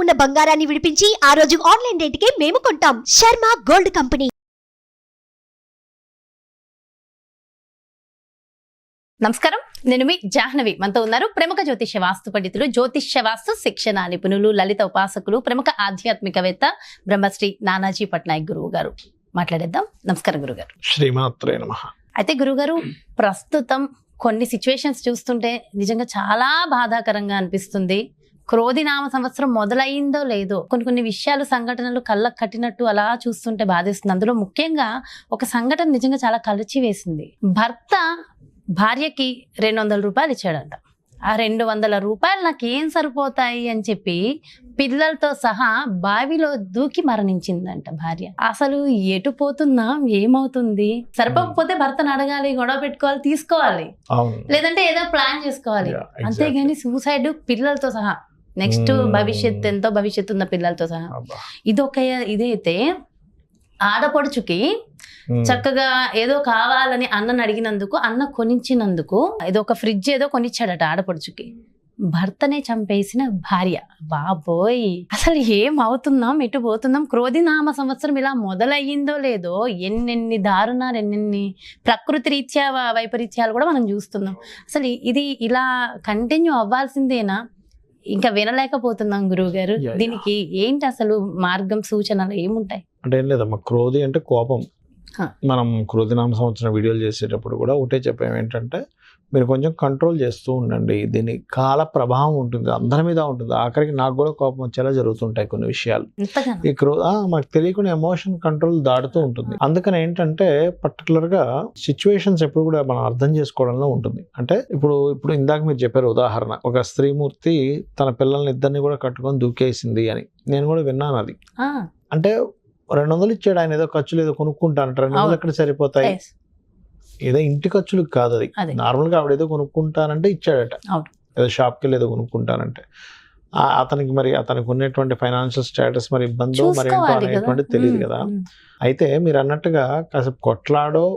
ఉన్న బంగారాన్ని విడిపించి ఆ రోజు ఆన్లైన్ రేటుకే మేము కొంటాం. Sharma gold company. నమస్కారం, నేను మీ జాహ్నవి. మనతో ఉన్నారు ప్రముఖ జ్యోతిష్య వాస్తు పండితులు, జ్యోతిష్య వాస్తు శిక్షణ నిపుణులు, లలిత ఉపాసకులు, ప్రముఖ ఆధ్యాత్మికవేత్త బ్రహ్మశ్రీ నానాజీ పట్నాయక్ గురువు గారు. మాట్లాడేద్దాం. నమస్కారం గురుగారు. శ్రీమాత్రే నమః. అయితే గురుగారు, ప్రస్తుతం కొన్ని సిచ్యువేషన్స్ చూస్తుంటే నిజంగా చాలా బాధాకరంగా అనిపిస్తుంది. క్రోధినామ సంవత్సరం మొదలైందో లేదో కొన్ని విషయాలు, సంఘటనలు కళ్ళకు కట్టినట్టు అలా చూస్తుంటే బాధేస్తుంది. అందులో ముఖ్యంగా ఒక సంఘటన నిజంగా చాలా కలిచి వేసింది. భర్త భార్యకి 200 రూపాయలు ఇచ్చాడంట. ఆ 200 రూపాయలు నాకేం సరిపోతాయి అని చెప్పి పిల్లలతో సహా బావిలో దూకి మరణించిందంట భార్య. అసలు ఎటు పోతున్నా, ఏమవుతుంది? సరిపోకపోతే భర్తను అడగాలి, గొడవ పెట్టుకోవాలి, తీసుకోవాలి, లేదంటే ఏదో ప్లాన్ చేసుకోవాలి. అంతేగాని సూసైడ్ పిల్లలతో సహా, నెక్స్ట్ భవిష్యత్తు, ఎంతో భవిష్యత్తు ఉన్న పిల్లలతో సహా. ఇదైతే ఆడపడుచుకి చక్కగా ఏదో కావాలని అన్నను అడిగినందుకు, అన్న కొనిచ్చినందుకు ఏదో ఒక ఫ్రిడ్జ్ ఏదో కొనిచ్చాడట ఆడపడుచుకి. భర్తనే చంపేసిన భార్య. బాబోయ్, అసలు ఏం అవుతున్నాం, ఎటు పోతున్నాం? క్రోధినామ సంవత్సరం ఇలా మొదలయ్యిందో లేదో ఎన్నెన్ని దారుణాలు, ఎన్నెన్ని ప్రకృతి రీత్యా వైపరీత్యాలు కూడా మనం చూస్తున్నాం. అసలు ఇది ఇలా కంటిన్యూ అవ్వాల్సిందేనా? ఇంకా వినలేకపోతున్నాం గురువు గారు. దీనికి ఏంటి అసలు మార్గం, సూచనలు ఏముంటాయి? అంటే ఏం లేదమ్మా, క్రోధి అంటే కోపం. మనం క్రోధినామ సంవత్సరం వీడియోలు చేసేటప్పుడు కూడా ఒకటే చెప్పాము, ఏంటంటే మీరు కొంచెం కంట్రోల్ చేస్తూ ఉండండి. దీని కాల ప్రభావం ఉంటుంది, అందరి మీద ఉంటుంది. ఆఖరికి నాకు కూడా కోపం వచ్చేలా జరుగుతుంటాయి కొన్ని విషయాలు. ఈ మాకు తెలియకుండా ఎమోషన్ కంట్రోల్ దాటుతూ ఉంటుంది. అందుకని ఏంటంటే పర్టికులర్గా సిచ్యువేషన్స్ ఎప్పుడు కూడా మనం అర్థం చేసుకోవడంలో ఉంటుంది. అంటే ఇప్పుడు ఇందాక మీరు చెప్పారు ఉదాహరణ, ఒక స్త్రీమూర్తి తన పిల్లల్ని ఇద్దరిని కూడా కట్టుకొని దూకేసింది అని నేను కూడా విన్నాను. అది అంటే 200 ఇచ్చాడు ఆయన, ఏదో ఖర్చులు ఏదో కొనుక్కుంటానంట. 200 ఎక్కడ సరిపోతాయి? ఏదో ఇంటి ఖర్చులకు కాదు, అది నార్మల్గా ఆవిడ ఏదో కొనుక్కుంటానంటే ఇచ్చాడట. ఏదో షాప్కి వెళ్ళి ఏదో కొనుక్కుంటానంటే అతనికి ఉన్నటువంటి ఫైనాన్షియల్ స్టేటస్ మరి ఇబ్బందో మరి ఏంటో అనేటువంటిది తెలియదు కదా. అయితే మీరు అన్నట్టుగా కాసేపు కొట్లాడో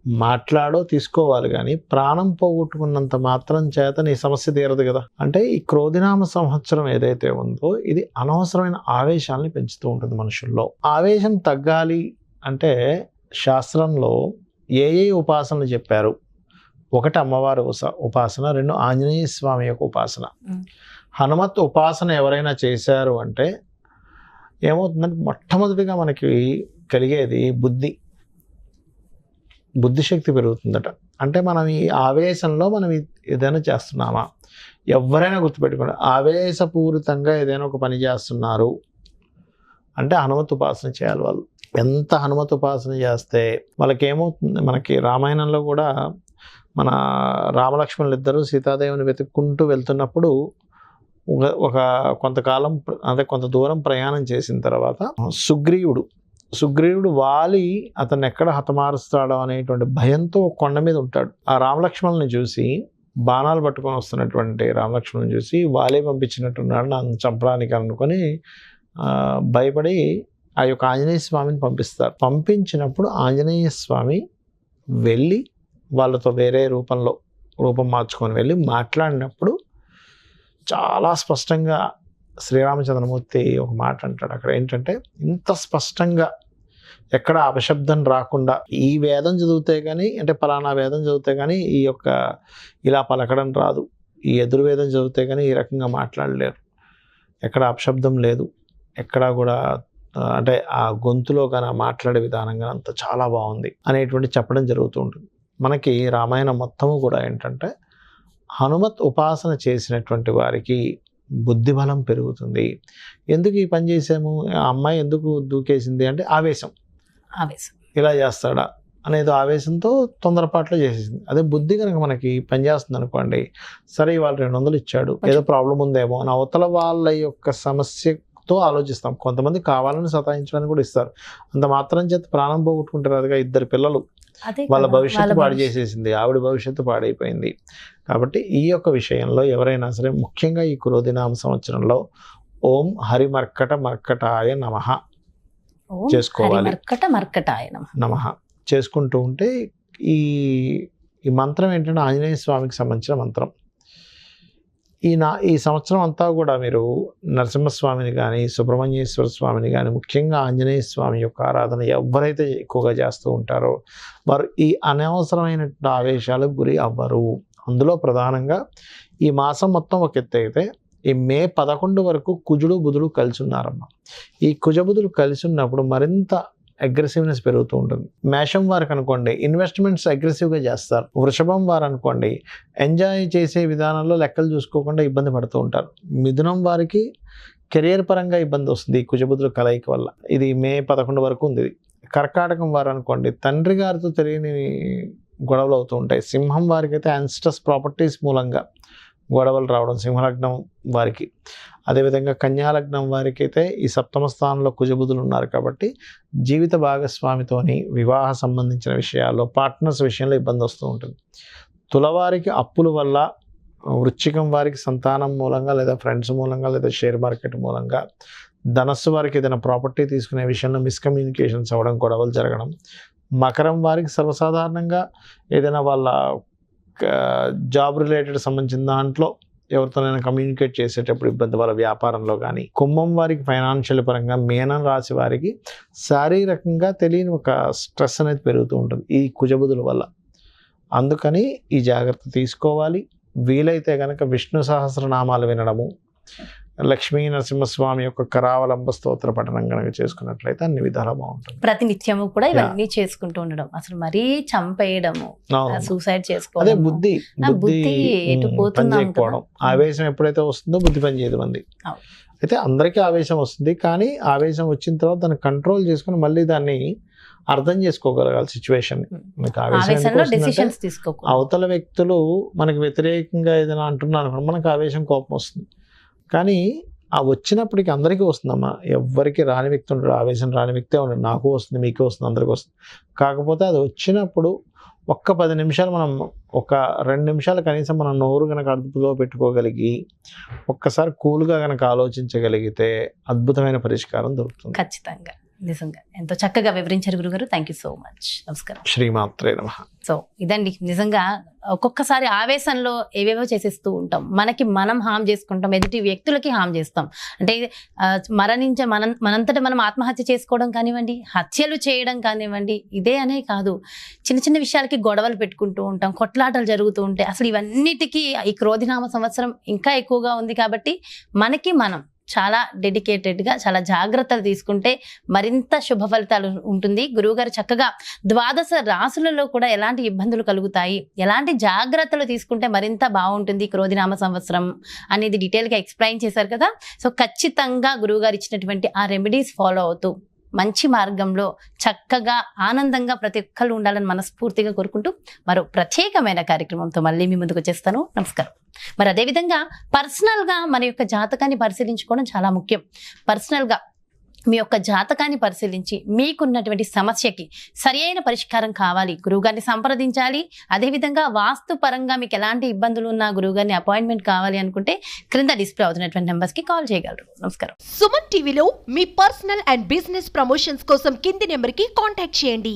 మాట్లాడో తీసుకోవాలి, కానీ ప్రాణం పోగొట్టుకున్నంత మాత్రం చేత నీ సమస్య తీరదు కదా. అంటే ఈ క్రోధినామ సంవత్సరం ఏదైతే ఉందో ఇది అనవసరమైన ఆవేశాలని పెంచుతూ ఉంటుంది మనుషుల్లో. ఆవేశం తగ్గాలి అంటే శాస్త్రంలో ఏ ఉపాసనలు చెప్పారు? 1 అమ్మవారి ఉపాసన, 2 ఆంజనేయ స్వామి యొక్క ఉపాసన. హనుమత్ ఉపాసన ఎవరైనా చేశారు అంటే ఏమవుతుందంటే మొట్టమొదటిగా మనకి కలిగేది బుద్ధిశక్తి పెరుగుతుందట. అంటే మనం ఈ ఆవేశంలో మనం ఏదైనా చేస్తున్నామా? ఎవరైనా గుర్తుపెట్టుకోండి, ఆవేశపూరితంగా ఏదైనా ఒక పని చేస్తున్నారు అంటే హనుమత్ ఉపాసన చేయాలి వాళ్ళు. ఎంత హనుమత్ ఉపాసన చేస్తే వాళ్ళకి ఏమవుతుంది? మనకి రామాయణంలో కూడా మన రామలక్ష్మణులు ఇద్దరు సీతాదేవిని వెతుక్కుంటూ వెళ్తున్నప్పుడు ఒక కొంతకాలం, అంటే కొంత దూరం ప్రయాణం చేసిన తర్వాత సుగ్రీవుడు వాలి అతన్ని ఎక్కడ హతమారుస్తాడో అనేటువంటి భయంతో కొండ మీద ఉంటాడు. ఆ రామలక్ష్మణుని చూసి, బాణాలు పట్టుకొని వస్తున్నటువంటి రామలక్ష్మణుని చూసి వాలే పంపించినట్టున్నాడు నన్ను చంపడానికి అనుకొని భయపడి ఆ యొక్క ఆంజనేయ స్వామిని పంపిస్తారు. పంపించినప్పుడు ఆంజనేయ స్వామి వెళ్ళి వాళ్ళతో వేరే రూపం మార్చుకొని వెళ్ళి మాట్లాడినప్పుడు చాలా స్పష్టంగా శ్రీరామచంద్రమూర్తి ఒక మాట అంటాడు అక్కడ. ఏంటంటే ఇంత స్పష్టంగా ఎక్కడ అపశబ్దం రాకుండా, ఈ వేదం చదివితే కానీ, అంటే పలానా వేదం చదివితే కానీ ఈ యొక్క ఇలా పలకడం రాదు, ఈ ఎదుర్వేదం చదివితే కానీ ఈ రకంగా మాట్లాడలేరు, ఎక్కడ అపశబ్దం లేదు, ఎక్కడా కూడా అంటే ఆ గొంతులో కానీ మాట్లాడే విధానం కానీ అంత చాలా బాగుంది అనేటువంటి చెప్పడం జరుగుతూ ఉంటుంది. మనకి రామాయణం మొత్తము కూడా ఏంటంటే హనుమత్ ఉపాసన చేసినటువంటి వారికి బుద్ధిబలం పెరుగుతుంది. ఎందుకు ఈ పని చేసాము, ఆ అమ్మాయి ఎందుకు దూకేసింది అంటే ఆవేశం. ఇలా చేస్తాడా అనేది ఆవేశంతో తొందరపాట్లో చేసేసింది. అదే బుద్ధి కనుక మనకి పనిచేస్తుంది అనుకోండి, సరే ఇవాళ 200 ఇచ్చాడు, ఏదో ప్రాబ్లం ఉందేమో అని అవతల వాళ్ళ యొక్క సమస్యతో ఆలోచిస్తాం. కొంతమంది కావాలని సతాయించడానికి కూడా ఇస్తారు. అంత మాత్రం చేత ప్రాణం పోగొట్టుకుంటారు. అదిగా 2 పిల్లలు, వాళ్ళ భవిష్యత్తు పాడు చేసేసింది, ఆవిడ భవిష్యత్తు పాడైపోయింది. కాబట్టి ఈ యొక్క విషయంలో ఎవరైనా సరే ముఖ్యంగా ఈ క్రోధినామ సంవత్సరంలో ఓం హరిమర్కట మర్కటాయ నమః చేసుకోవాలి. నమః చేసుకుంటూ ఉంటే ఈ మంత్రం ఏంటంటే ఆంజనేయ స్వామికి సంబంధించిన మంత్రం. ఈ సంవత్సరం అంతా కూడా మీరు నరసింహస్వామిని కానీ సుబ్రహ్మణ్యేశ్వర స్వామిని కానీ ముఖ్యంగా ఆంజనేయ స్వామి యొక్క ఆరాధన ఎవరైతే ఎక్కువగా చేస్తూ ఉంటారో వారు ఈ అనవసరమైన ఆవేశాలకు గురి అవ్వరు. అందులో ప్రధానంగా ఈ మాసం మొత్తం ఒక ఎత్తు అయితే ఈ మే 11 వరకు కుజుడు బుధుడు కలిసి ఉన్నారమ్మ. ఈ కుజబుధులు కలిసి ఉన్నప్పుడు మరింత అగ్రెసివ్నెస్ పెరుగుతూ ఉంటుంది. మేషం వారికి అనుకోండి ఇన్వెస్ట్మెంట్స్ అగ్రెసివ్గా చేస్తారు. వృషభం వారు అనుకోండి ఎంజాయ్ చేసే విధానంలో లెక్కలు చూసుకోకుండా ఇబ్బంది పడుతూ ఉంటారు. మిథునం వారికి కెరియర్ పరంగా ఇబ్బంది వస్తుంది ఈ కుజబుధుల కలయిక వల్ల. ఇది మే 11 వరకు ఉంది. కర్కాటకం వారు అనుకోండి తండ్రి గారితో తెలియని గొడవలు అవుతూ ఉంటాయి. సింహం వారికి అయితే యాన్స్టస్ ప్రాపర్టీస్ మూలంగా గొడవలు రావడం సింహలగ్నం వారికి. అదేవిధంగా కన్యాలగ్నం వారికి అయితే ఈ సప్తమ స్థానంలో కుజబుధులు ఉన్నారు కాబట్టి జీవిత భాగస్వామితోని వివాహ సంబంధించిన విషయాల్లో పార్ట్నర్స్ విషయంలో ఇబ్బంది వస్తూ ఉంటుంది. తులవారికి అప్పుల వల్ల, వృశ్చికం వారికి సంతానం మూలంగా లేదా ఫ్రెండ్స్ మూలంగా లేదా షేర్ మార్కెట్ మూలంగా, ధనస్సు వారికి ఏదైనా ప్రాపర్టీ తీసుకునే విషయంలో మిస్కమ్యూనికేషన్స్ అవ్వడం, గొడవలు జరగడం. మకరం వారికి సర్వసాధారణంగా ఏదైనా వాళ్ళ జాబ్ రిలేటెడ్ సంబంధించిన దాంట్లో ఎవరితోనైనా కమ్యూనికేట్ చేసేటప్పుడు ఇబ్బంది వాళ్ళ వ్యాపారంలో కానీ. కుంభం వారికి ఫైనాన్షియల్ పరంగా, మీనం రాశి వారికి శారీరకంగా తెలియని ఒక స్ట్రెస్ అనేది పెరుగుతూ ఉంటుంది ఈ కుజబుధుల వల్ల. అందుకని ఈ జాగ్రత్త తీసుకోవాలి. వీలైతే కనుక విష్ణు సహస్రనామాలు వినడము, లక్ష్మీ నరసింహస్వామి యొక్క కరావలంబ స్తోత్ర పఠనం కనుక చేసుకున్నట్లయితే అన్ని విధాలా బాగుంటుంది. ప్రతినిత్యము కూడా ఇవన్నీ చేసుకుంటూ ఉండడం, అసలు మరీ చంపేయడము, సూసైడ్ చేసుకోవడం, అదే బుద్ధి పనిచేయకపోవడం. ఆవేశం ఎప్పుడైతే వస్తుందో బుద్ధి పనిచేయదు మంది. అయితే అందరికీ ఆవేశం వస్తుంది, కానీ ఆవేశం వచ్చిన తర్వాత దాన్ని కంట్రోల్ చేసుకుని మళ్ళీ దాన్ని అర్థం చేసుకోగలగాలి సిచ్యువేషన్. అవతల వ్యక్తులు మనకు వ్యతిరేకంగా ఏదైనా అంటున్నారు, మనకు ఆవేశం, కోపం వస్తుంది. కానీ ఆ వచ్చినప్పటికీ అందరికీ వస్తుందమ్మా. ఎవరికి రాని వ్యక్తి ఉంటాడు, ఆవేశం రాని వ్యక్తే ఉన్నాడు. నాకు వస్తుంది, మీకు వస్తుంది, అందరికీ వస్తుంది. కాకపోతే అది వచ్చినప్పుడు ఒక్క 10 నిమిషాలు మనం, ఒక 2 నిమిషాలు కనీసం మనం నోరు కనుక అదుపులో పెట్టుకోగలిగి ఒక్కసారి కూల్గా కనుక ఆలోచించగలిగితే అద్భుతమైన పరిష్కారం దొరుకుతుంది. ఖచ్చితంగా, నిజంగా ఎంతో చక్కగా వివరించారు గురుగారు. Thank you so much. నమస్కారం. శ్రీమాత్రే నమః. సో ఇదండి, నిజంగా ఒక్కొక్కసారి ఆవేశంలో ఏవేవో చేసేస్తూ ఉంటాం, మనకి మనం హామ్ చేసుకుంటాం, ఎదుటి వ్యక్తులకి హామ్ చేస్తాం. అంటే మనంతటా మనం ఆత్మహత్య చేసుకోవడం కానివ్వండి, హత్యలు చేయడం కానివ్వండి, ఇదే అనే కాదు, చిన్న చిన్న విషయాలకి గొడవలు పెట్టుకుంటూ ఉంటాం, కొట్లాటలు జరుగుతూ ఉంటాయి. అసలు ఇవన్నిటికీ ఈ క్రోధినామ సంవత్సరం ఇంకా ఎక్కువగా ఉంది కాబట్టి మనకి మనం చాలా డెడికేటెడ్గా చాలా జాగ్రత్తలు తీసుకుంటే మరింత శుభ ఫలితాలు ఉంటుంది. గురువుగారు చక్కగా 12 రాసులలో కూడా ఎలాంటి ఇబ్బందులు కలుగుతాయి, ఎలాంటి జాగ్రత్తలు తీసుకుంటే మరింత బాగుంటుంది క్రోధినామ సంవత్సరం అనేది డీటెయిల్గా ఎక్స్ప్లెయిన్ చేశారు కదా. సో ఖచ్చితంగా గురువుగారు ఇచ్చినటువంటి ఆ రెమెడీస్ ఫాలో అవుతూ మంచి మార్గంలో చక్కగా ఆనందంగా ప్రతి ఒక్కళ్ళు ఉండాలని మనస్ఫూర్తిగా కోరుకుంటూ మరో ప్రత్యేకమైన కార్యక్రమంతో మళ్ళీ మీ ముందుకు వచ్చేస్తాను. నమస్కారం. మరి అదేవిధంగా పర్సనల్గా మన యొక్క జాతకాన్ని పరిశీలించుకోవడం చాలా ముఖ్యం. పర్సనల్గా మీ యొక్క జాతకాన్ని పరిశీలించి మీకున్నటువంటి సమస్యకి సరి అయిన పరిష్కారం కావాలి, గురువుగారిని సంప్రదించాలి. అదేవిధంగా వాస్తు పరంగా మీకు ఎలాంటి ఇబ్బందులు ఉన్నా గురువుగారిని అపాయింట్మెంట్ కావాలి అనుకుంటే క్రింద డిస్ప్లే అవుతున్నటువంటి నెంబర్స్కి కాల్ చేయగలరు. నమస్కారం. సుమన్ టీవీలో మీ పర్సనల్ అండ్ బిజినెస్ ప్రమోషన్స్ కోసం కింది నెంబర్కి కాంటాక్ట్ చేయండి.